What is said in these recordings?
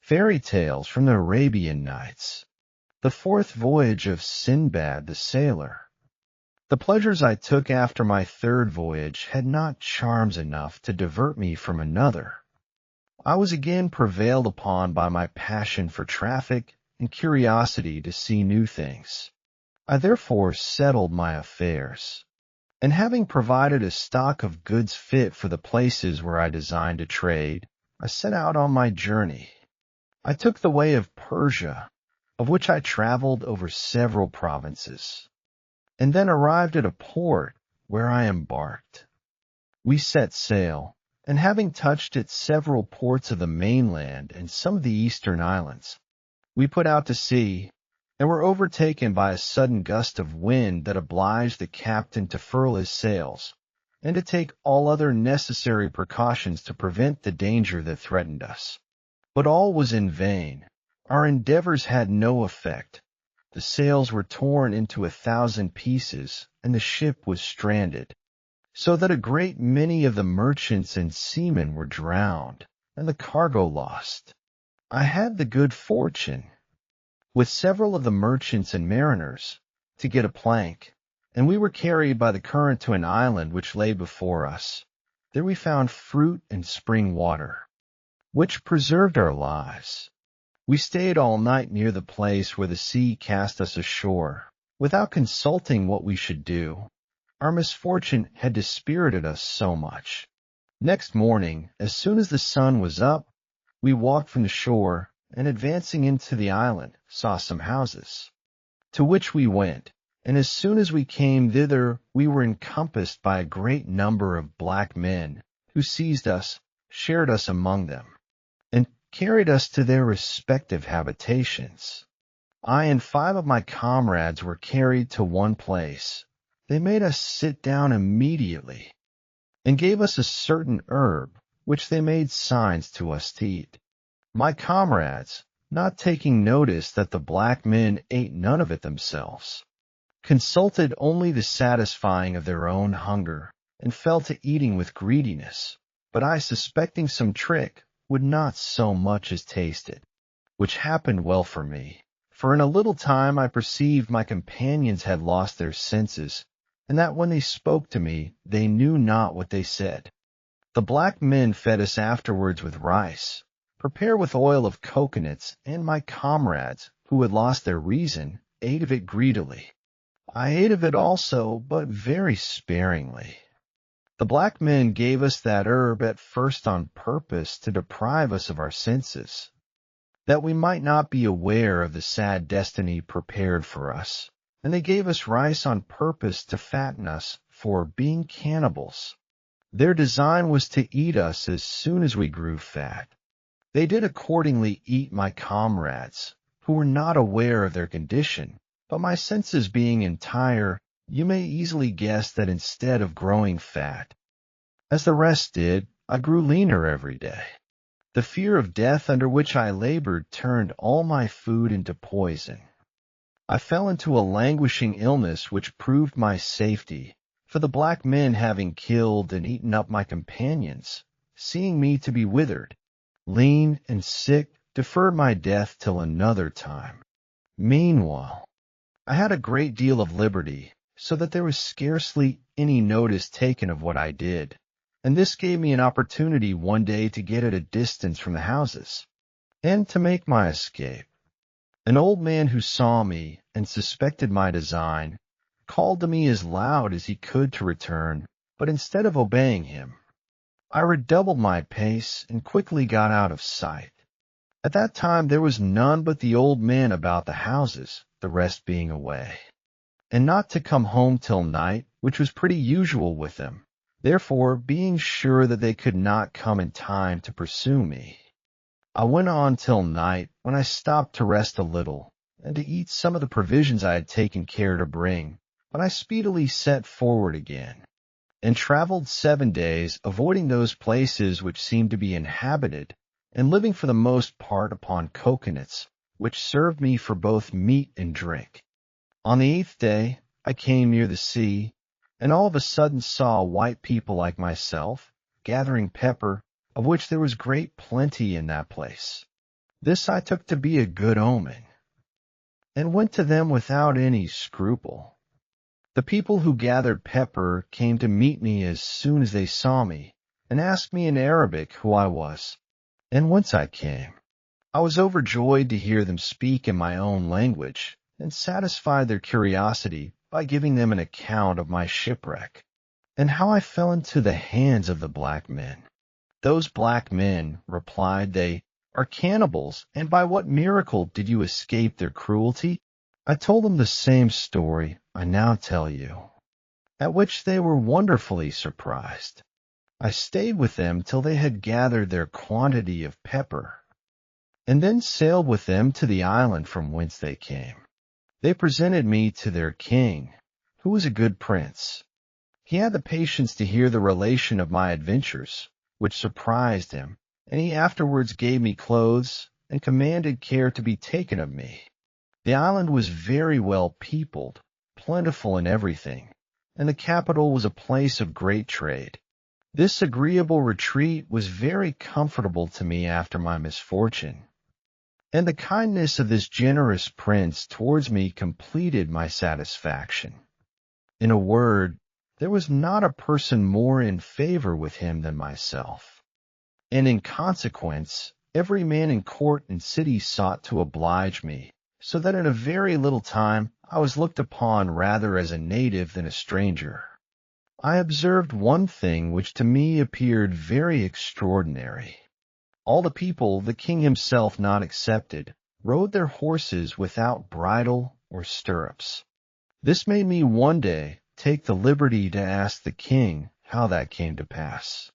Fairy Tales from the Arabian Nights. The Fourth Voyage of Sinbad the Sailor. The pleasures I took after my third voyage had not charms enough to divert me from another. I was again prevailed upon by my passion for traffic and curiosity to see new things. I therefore settled my affairs, and having provided a stock of goods fit for the places where I designed to trade, I set out on my journey. I took the way of Persia, of which I traveled over several provinces, and then arrived at a port where I embarked. We set sail, and having touched at several ports of the mainland and some of the eastern islands, we put out to sea, and were overtaken by a sudden gust of wind that obliged the captain to furl his sails, and to take all other necessary precautions to prevent the danger that threatened us. But all was in vain. Our endeavors had no effect. The sails were torn into 1,000 pieces, and the ship was stranded, so that a great many of the merchants and seamen were drowned, and the cargo lost. I had the good fortune, with several of the merchants and mariners, to get a plank, and we were carried by the current to an island which lay before us. There we found fruit and spring water, which preserved our lives. We stayed all night near the place where the sea cast us ashore, without consulting what we should do. Our misfortune had dispirited us so much. Next morning, as soon as the sun was up, we walked from the shore, and advancing into the island, saw some houses, to which we went, and as soon as we came thither, we were encompassed by a great number of black men, who seized us, shared us among them, and carried us to their respective habitations. I and 5 of my comrades were carried to one place. They made us sit down immediately, and gave us a certain herb, which they made signs to us to eat. My comrades, not taking notice that the black men ate none of it themselves, consulted only the satisfying of their own hunger, and fell to eating with greediness. But I, suspecting some trick, would not so much as taste it, which happened well for me, for in a little time I perceived my companions had lost their senses, and that when they spoke to me, they knew not what they said. The black men fed us afterwards with rice, prepared with oil of coconuts, and my comrades, who had lost their reason, ate of it greedily. I ate of it also, but very sparingly. The black men gave us that herb at first on purpose to deprive us of our senses, that we might not be aware of the sad destiny prepared for us, and they gave us rice on purpose to fatten us, for, being cannibals, their design was to eat us as soon as we grew fat. They did accordingly eat my comrades, who were not aware of their condition, but my senses being entire, you may easily guess that instead of growing fat, as the rest did, I grew leaner every day. The fear of death under which I labored turned all my food into poison. I fell into a languishing illness which proved my safety, for the black men having killed and eaten up my companions, seeing me to be withered, lean, and sick, deferred my death till another time. Meanwhile, I had a great deal of liberty, so that there was scarcely any notice taken of what I did, and this gave me an opportunity one day to get at a distance from the houses, and to make my escape. An old man who saw me and suspected my design called to me as loud as he could to return, but instead of obeying him, I redoubled my pace and quickly got out of sight. At that time there was none but the old man about the houses, the rest being away, and not to come home till night, which was pretty usual with them. Therefore, being sure that they could not come in time to pursue me, I went on till night, when I stopped to rest a little, and to eat some of the provisions I had taken care to bring. But I speedily set forward again, and traveled 7 days, avoiding those places which seemed to be inhabited, and living for the most part upon coconuts, which served me for both meat and drink. On the 8th day I came near the sea, and all of a sudden saw white people like myself, gathering pepper, of which there was great plenty in that place. This I took to be a good omen, and went to them without any scruple. The people who gathered pepper came to meet me as soon as they saw me, and asked me in Arabic who I was, and whence I came. I was overjoyed to hear them speak in my own language, and satisfied their curiosity by giving them an account of my shipwreck, and how I fell into the hands of the black men. Those black men, replied they, are cannibals, and by what miracle did you escape their cruelty? I told them the same story I now tell you, at which they were wonderfully surprised. I stayed with them till they had gathered their quantity of pepper, and then sailed with them to the island from whence they came. They presented me to their king, who was a good prince. He had the patience to hear the relation of my adventures, which surprised him, and he afterwards gave me clothes and commanded care to be taken of me. The island was very well peopled, plentiful in everything, and the capital was a place of great trade. This agreeable retreat was very comfortable to me after my misfortune, and the kindness of this generous prince towards me completed my satisfaction. In a word, there was not a person more in favor with him than myself, and in consequence every man in court and city sought to oblige me, so that in a very little time I was looked upon rather as a native than a stranger. I observed one thing which to me appeared very extraordinary. All the people, the king himself not excepted, rode their horses without bridle or stirrups. This made me one day take the liberty to ask the king how that came to pass.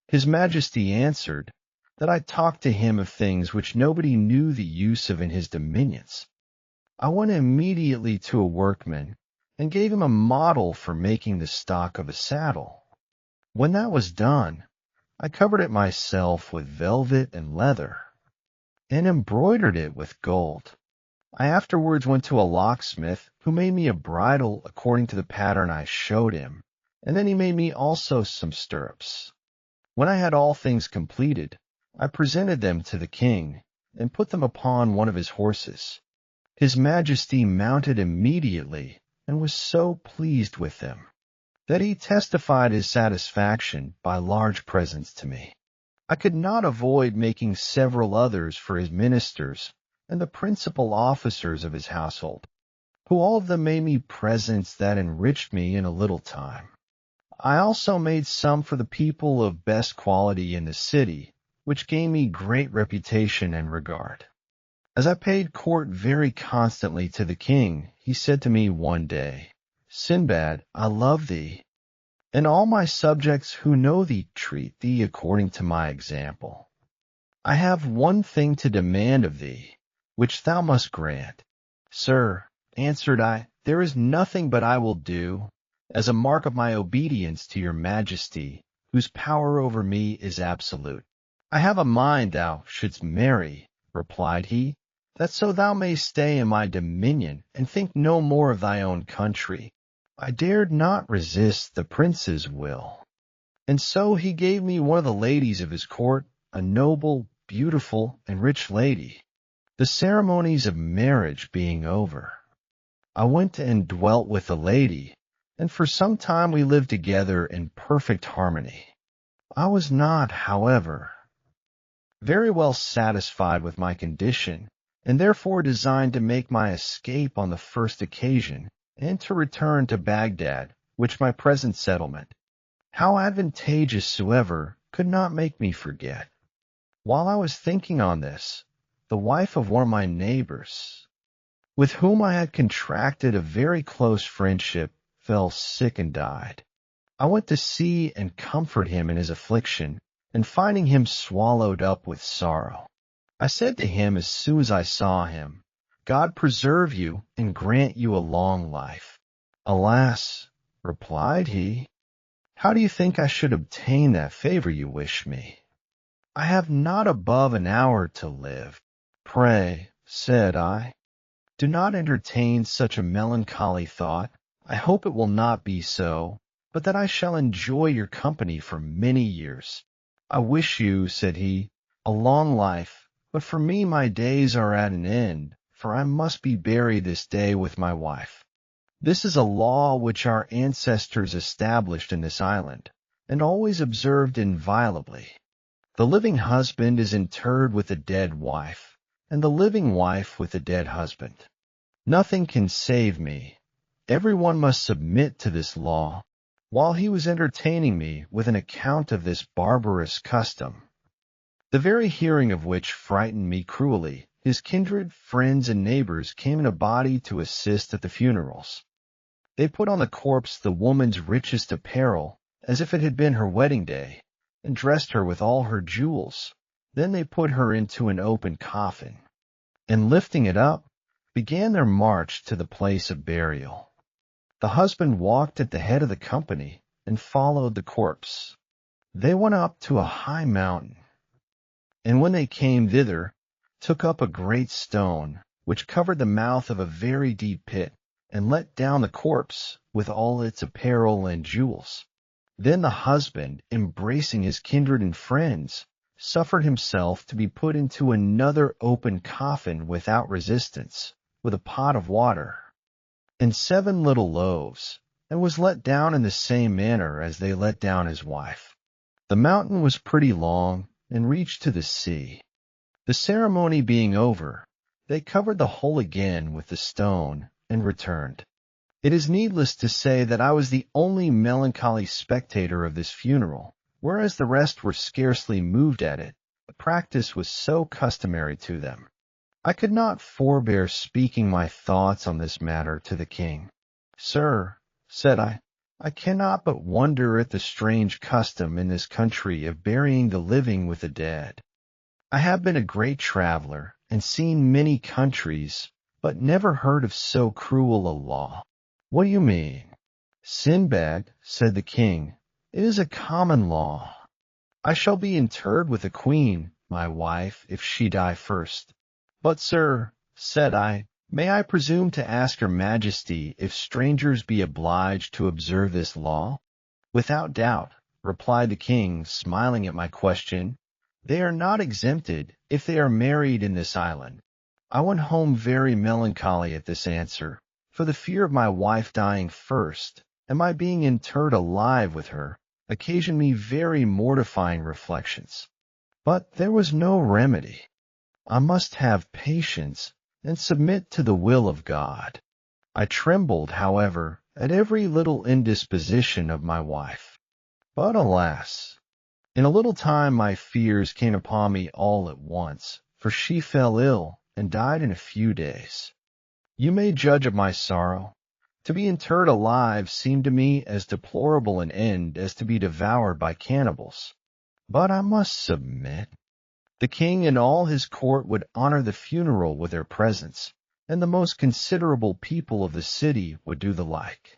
His Majesty answered that I talked to him of things which nobody knew the use of in his dominions. I went immediately to a workman and gave him a model for making the stock of a saddle. When that was done, I covered it myself with velvet and leather, and embroidered it with gold. I afterwards went to a locksmith, who made me a bridle according to the pattern I showed him, and then he made me also some stirrups. When I had all things completed, I presented them to the king, and put them upon one of his horses. His Majesty mounted immediately, and was so pleased with them, that he testified his satisfaction by large presents to me. I could not avoid making several others for his ministers and the principal officers of his household, who all of them made me presents that enriched me in a little time. I also made some for the people of best quality in the city, which gained me great reputation and regard. As I paid court very constantly to the king, he said to me one day, Sinbad, I love thee, and all my subjects who know thee treat thee according to my example. I have one thing to demand of thee, which thou must grant. Sir, answered I, there is nothing but I will do, as a mark of my obedience to your Majesty, whose power over me is absolute. I have a mind thou shouldst marry, replied he, that so thou mayst stay in my dominion, and think no more of thy own country. I dared not resist the prince's will, and so he gave me one of the ladies of his court, a noble, beautiful, and rich lady. The ceremonies of marriage being over, I went and dwelt with the lady, and for some time we lived together in perfect harmony. I was not, however, very well satisfied with my condition, and therefore designed to make my escape on the first occasion, and to return to Baghdad, which my present settlement, how advantageous soever, could not make me forget. While I was thinking on this, the wife of one of my neighbors, with whom I had contracted a very close friendship, fell sick and died. I went to see and comfort him in his affliction, and finding him swallowed up with sorrow, I said to him as soon as I saw him, God preserve you and grant you a long life. Alas, replied he, how do you think I should obtain that favor you wish me? I have not above an hour to live. Pray, said I, do not entertain such a melancholy thought. I hope it will not be so, but that I shall enjoy your company for many years. I wish you, said he, a long life, But for me my days are at an end, for I must be buried this day with my wife. This is a law which our ancestors established in this island, and always observed inviolably. The living husband is interred with the dead wife, and the living wife with the dead husband. Nothing can save me. Everyone must submit to this law. While he was entertaining me with an account of this barbarous custom, the very hearing of which frightened me cruelly, his kindred, friends, and neighbors came in a body to assist at the funerals. They put on the corpse the woman's richest apparel, as if it had been her wedding day, and dressed her with all her jewels. Then they put her into an open coffin, and lifting it up, began their march to the place of burial. The husband walked at the head of the company and followed the corpse. They went up to a high mountain, and when they came thither, took up a great stone, which covered the mouth of a very deep pit, and let down the corpse with all its apparel and jewels. Then the husband, embracing his kindred and friends, suffered himself to be put into another open coffin without resistance, with a pot of water, and 7 little loaves, and was let down in the same manner as they let down his wife. The mountain was pretty long, and reached to the sea. The ceremony being over, they covered the hole again with the stone, and returned. It is needless to say that I was the only melancholy spectator of this funeral, whereas the rest were scarcely moved at it. The practice was so customary to them. I could not forbear speaking my thoughts on this matter to the king. "Sir," said I cannot but wonder at the strange custom in this country of burying the living with the dead. I have been a great traveler, and seen many countries, but never heard of so cruel a law." "What do you mean?" "Sinbad," said the king, "it is a common law. I shall be interred with the queen, my wife, if she die first." "But, sir," said I, "may I presume to ask your majesty if strangers be obliged to observe this law?" "Without doubt," replied the king, smiling at my question. "They are not exempted if they are married in this island." I went home very melancholy at this answer, for the fear of my wife dying first, and my being interred alive with her, occasioned me very mortifying reflections. But there was no remedy. I must have patience and submit to the will of God. I trembled, however, at every little indisposition of my wife. But alas! In a little time my fears came upon me all at once, for she fell ill and died in a few days. You may judge of my sorrow. To be interred alive seemed to me as deplorable an end as to be devoured by cannibals. But I must submit. The king and all his court would honor the funeral with their presence, and the most considerable people of the city would do the like.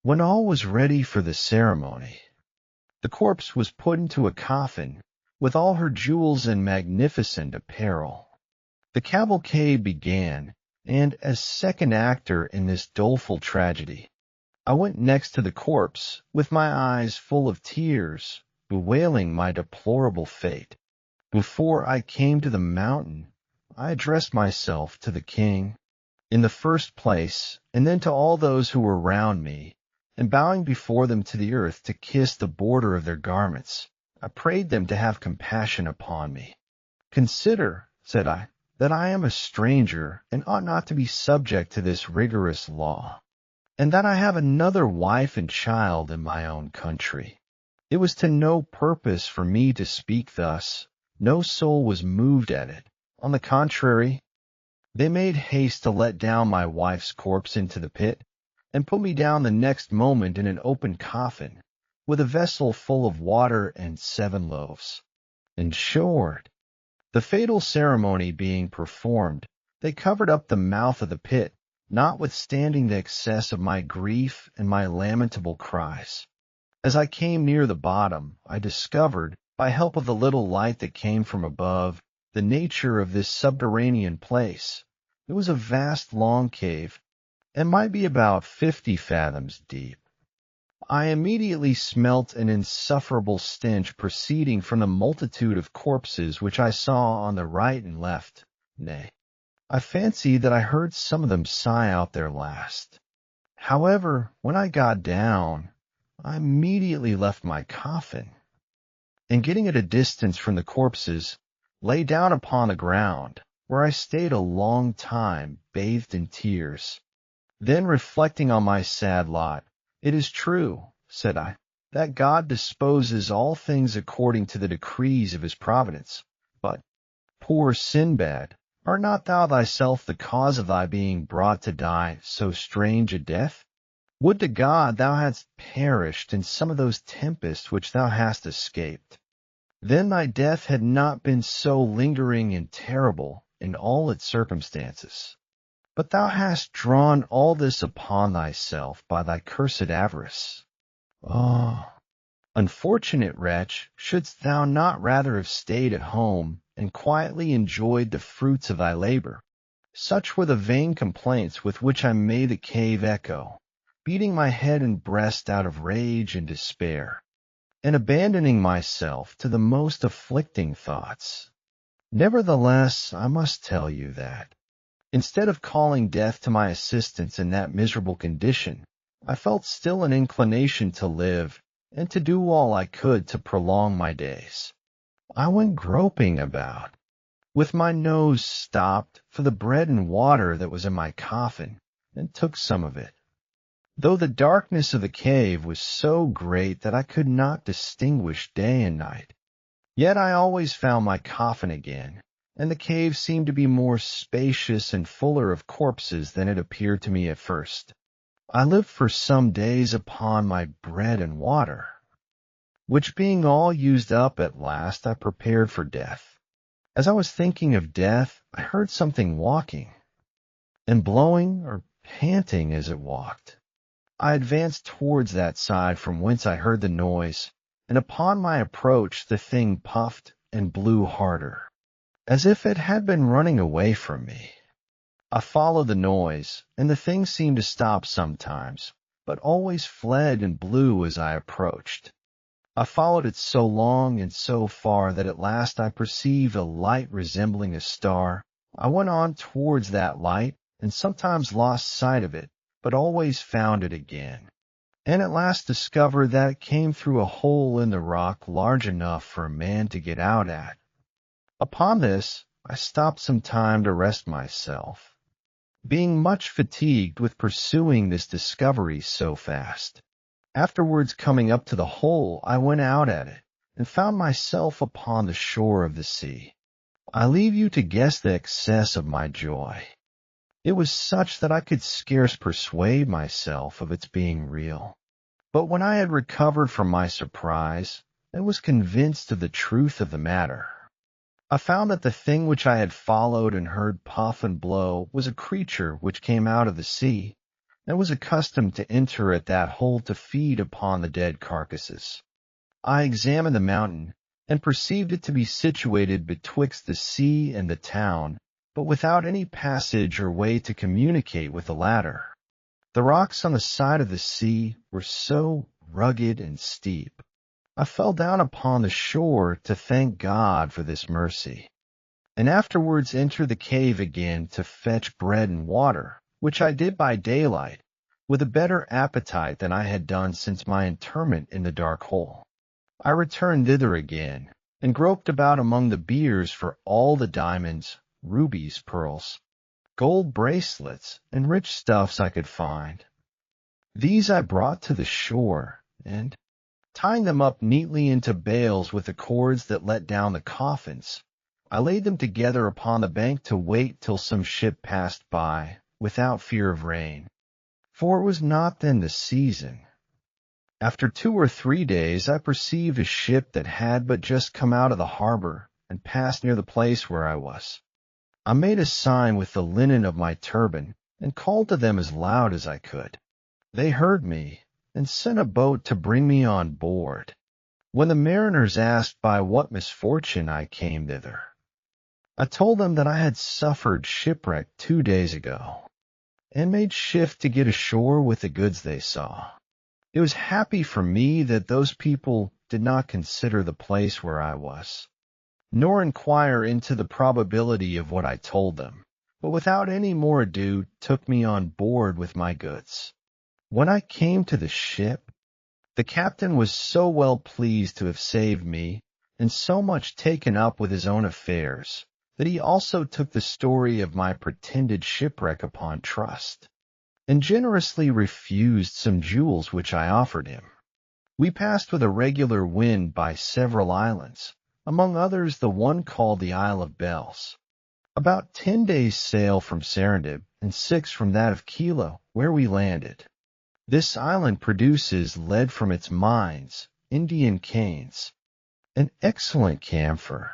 When all was ready for the ceremony, the corpse was put into a coffin, with all her jewels and magnificent apparel. The cavalcade began, and as second actor in this doleful tragedy, I went next to the corpse, with my eyes full of tears, bewailing my deplorable fate. Before I came to the mountain, I addressed myself to the king, in the first place, and then to all those who were round me, and bowing before them to the earth to kiss the border of their garments, I prayed them to have compassion upon me. "Consider," said I, "that I am a stranger, and ought not to be subject to this rigorous law, and that I have another wife and child in my own country." It was to no purpose for me to speak thus. No soul was moved at it. On the contrary, they made haste to let down my wife's corpse into the pit, and put me down the next moment in an open coffin, with a vessel full of water and 7 loaves. In short, the fatal ceremony being performed, they covered up the mouth of the pit, notwithstanding the excess of my grief and my lamentable cries. As I came near the bottom, I discovered, by help of the little light that came from above, the nature of this subterranean place. It was a vast long cave, and might be about 50 fathoms deep. I immediately smelt an insufferable stench proceeding from the multitude of corpses which I saw on the right and left. Nay, I fancied that I heard some of them sigh out their last. However, when I got down, I immediately left my coffin, and getting at a distance from the corpses, lay down upon the ground, where I stayed a long time, bathed in tears. Then, reflecting on my sad lot, "It is true," said I, "that God disposes all things according to the decrees of his providence. But, poor Sinbad, art not thou thyself the cause of thy being brought to die so strange a death? Would to God thou hadst perished in some of those tempests which thou hast escaped. Then thy death had not been so lingering and terrible in all its circumstances. But thou hast drawn all this upon thyself by thy cursed avarice. Oh, unfortunate wretch, shouldst thou not rather have stayed at home and quietly enjoyed the fruits of thy labor? Such were the vain complaints with which I made the cave echo, beating my head and breast out of rage and despair, and abandoning myself to the most afflicting thoughts. Nevertheless, I must tell you that, instead of calling death to my assistance in that miserable condition, I felt still an inclination to live, and to do all I could to prolong my days. I went groping about, with my nose stopped for the bread and water that was in my coffin, and took some of it. Though the darkness of the cave was so great that I could not distinguish day and night, yet I always found my coffin again, and the cave seemed to be more spacious and fuller of corpses than it appeared to me at first. I lived for some days upon my bread and water, which being all used up at last, I prepared for death. As I was thinking of death, I heard something walking, and blowing or panting as it walked. I advanced towards that side from whence I heard the noise, and upon my approach the thing puffed and blew harder, as if it had been running away from me. I followed the noise, and the thing seemed to stop sometimes, but always fled and blew as I approached. I followed it so long and so far that at last I perceived a light resembling a star. I went on towards that light, and sometimes lost sight of it, but always found it again, and at last discovered that it came through a hole in the rock large enough for a man to get out at. Upon this, I stopped some time to rest myself, being much fatigued with pursuing this discovery so fast. Afterwards, coming up to the hole, I went out at it, and found myself upon the shore of the sea. I leave you to guess the excess of my joy. It was such that I could scarce persuade myself of its being real. But when I had recovered from my surprise, and was convinced of the truth of the matter, I found that the thing which I had followed and heard puff and blow was a creature which came out of the sea, and was accustomed to enter at that hole to feed upon the dead carcasses. I examined the mountain, and perceived it to be situated betwixt the sea and the town, but without any passage or way to communicate with the latter. The rocks on the side of the sea were so rugged and steep. I fell down upon the shore to thank God for this mercy, and afterwards entered the cave again to fetch bread and water, which I did by daylight, with a better appetite than I had done since my interment in the dark hole. I returned thither again, and groped about among the biers for all the diamonds, rubies, pearls, gold bracelets, and rich stuffs I could find. These I brought to the shore, and, tying them up neatly into bales with the cords that let down the coffins, I laid them together upon the bank to wait till some ship passed by, without fear of rain, for it was not then the season. After 2 or 3 days I perceived a ship that had but just come out of the harbor, and passed near the place where I was. I made a sign with the linen of my turban, and called to them as loud as I could. They heard me, and sent a boat to bring me on board. When the mariners asked by what misfortune I came thither, I told them that I had suffered shipwreck 2 days ago, and made shift to get ashore with the goods they saw. It was happy for me that those people did not consider the place where I was, nor inquire into the probability of what I told them, but without any more ado took me on board with my goods. When I came to the ship, the captain was so well pleased to have saved me, and so much taken up with his own affairs, that he also took the story of my pretended shipwreck upon trust, and generously refused some jewels which I offered him. We passed with a regular wind by several islands, among others the one called the Isle of Bells, about 10 days' sail from Serendib, and 6 from that of Kilo, where we landed. This island produces lead from its mines, Indian canes, an excellent camphor.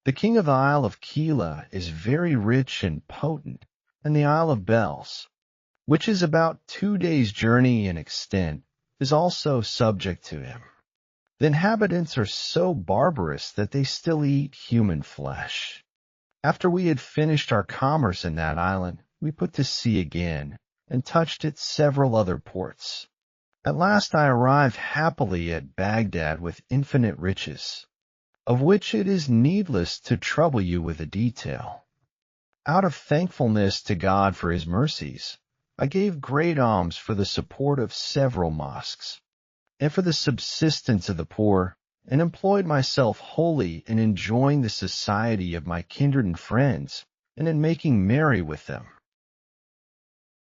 The king of the Isle of Kila is very rich and potent, and the Isle of Bells, which is about 2 days' journey in extent, is also subject to him. The inhabitants are so barbarous that they still eat human flesh. After we had finished our commerce in that island, we put to sea again, and touched at several other ports. At last I arrived happily at Baghdad with infinite riches, of which it is needless to trouble you with a detail. Out of thankfulness to God for his mercies, I gave great alms for the support of several mosques, and for the subsistence of the poor, and employed myself wholly in enjoying the society of my kindred and friends, and in making merry with them.